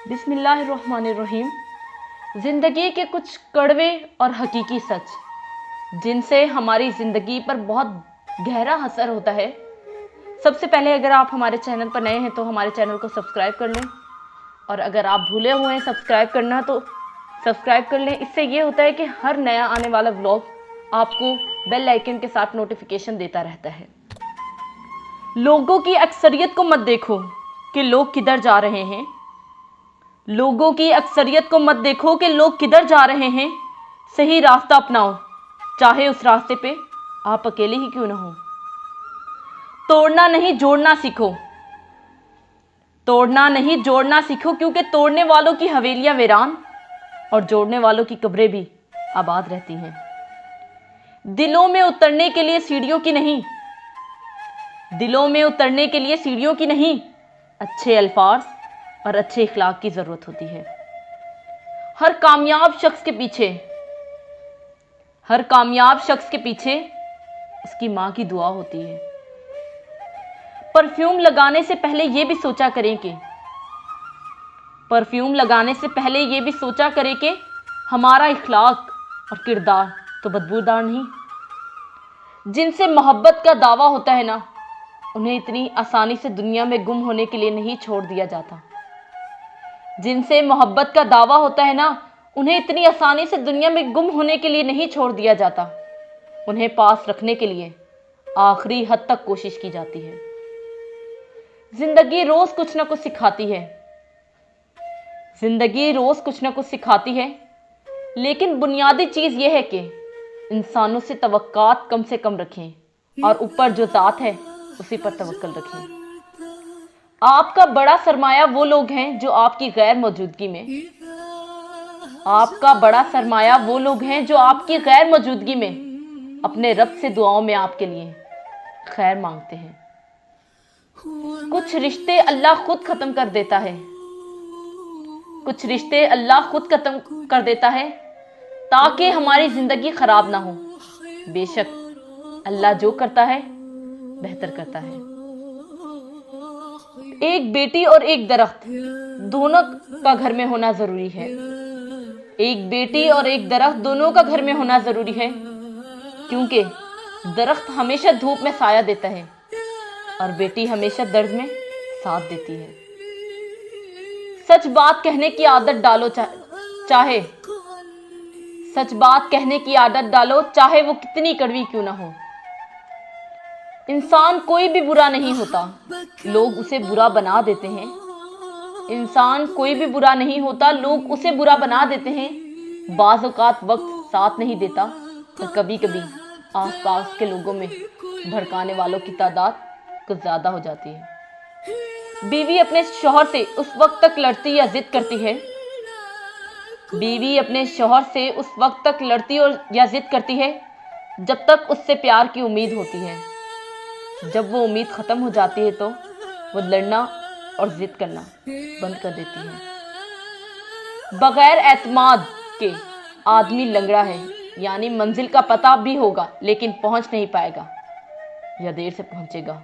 बिस्मिल्लाहिर्रहमानिर्रहीम। ज़िंदगी के कुछ कड़वे और हकीकी सच जिनसे हमारी ज़िंदगी पर बहुत गहरा असर होता है। सबसे पहले अगर आप हमारे चैनल पर नए हैं तो हमारे चैनल को सब्सक्राइब कर लें, और अगर आप भूले हुए हैं सब्सक्राइब करना तो सब्सक्राइब कर लें। इससे ये होता है कि हर नया आने वाला व्लॉग आपको बेल आइकन के साथ नोटिफिकेशन देता रहता है। लोगों की अक्सरियत को मत देखो कि लोग किधर जा रहे हैं। लोगों की अक्सरियत को मत देखो कि लोग किधर जा रहे हैं। सही रास्ता अपनाओ, चाहे उस रास्ते पे आप अकेले ही क्यों ना हो। तोड़ना नहीं जोड़ना सीखो, तोड़ना नहीं जोड़ना सीखो, क्योंकि तोड़ने वालों की हवेलियां वीरान और जोड़ने वालों की कब्रें भी आबाद रहती हैं। दिलों में उतरने के लिए सीढ़ियों की नहीं, दिलों में उतरने के लिए सीढ़ियों की नहीं, अच्छे अल्फाज और अच्छे इखलाक की ज़रूरत होती है। हर कामयाब शख्स के पीछे उसकी माँ की दुआ होती है। परफ्यूम लगाने से पहले ये भी सोचा करें कि हमारा इखलाक और किरदार तो बदबूदार नहीं। जिनसे मोहब्बत का दावा होता है ना, उन्हें इतनी आसानी से दुनिया में गुम होने के लिए नहीं छोड़ दिया जाता। जिनसे मोहब्बत का दावा होता है ना, उन्हें इतनी आसानी से दुनिया में गुम होने के लिए नहीं छोड़ दिया जाता। उन्हें पास रखने के लिए आखिरी हद तक कोशिश की जाती है। जिंदगी रोज कुछ ना कुछ सिखाती है, लेकिन बुनियादी चीज यह है कि इंसानों से तवक्कात कम से कम रखें और ऊपर जो ज़ात है उसी पर तवक्कल रखें। आपका बड़ा सरमाया वो लोग हैं जो आपकी गैर मौजूदगी में अपने रब से दुआओं में आपके लिए खैर मांगते हैं। कुछ रिश्ते अल्लाह खुद खत्म कर देता है ताकि हमारी जिंदगी खराब ना हो। बेशक अल्लाह जो करता है बेहतर करता है। एक बेटी और एक दरख्त दोनों का घर में होना जरूरी है। क्योंकि दरख्त हमेशा धूप में साया देता है और बेटी हमेशा दर्द में साथ देती है। सच बात कहने की आदत डालो, चाहे वो कितनी कड़वी क्यों ना हो। इंसान कोई भी बुरा नहीं होता, लोग उसे बुरा बना देते हैं। बाज़ औक़ात वक्त साथ नहीं देता, और कभी कभी आसपास के लोगों में भड़काने वालों की तादाद कुछ ज्यादा हो जाती है। बीवी अपने शौहर से उस वक्त तक लड़ती या जिद करती है जब तक उससे प्यार की उम्मीद होती है। जब वो उम्मीद खत्म हो जाती है तो वो लड़ना और जिद करना बंद कर देती है। बगैर एतमाद के आदमी लंगड़ा है, यानी मंजिल का पता भी होगा लेकिन पहुंच नहीं पाएगा या देर से पहुंचेगा।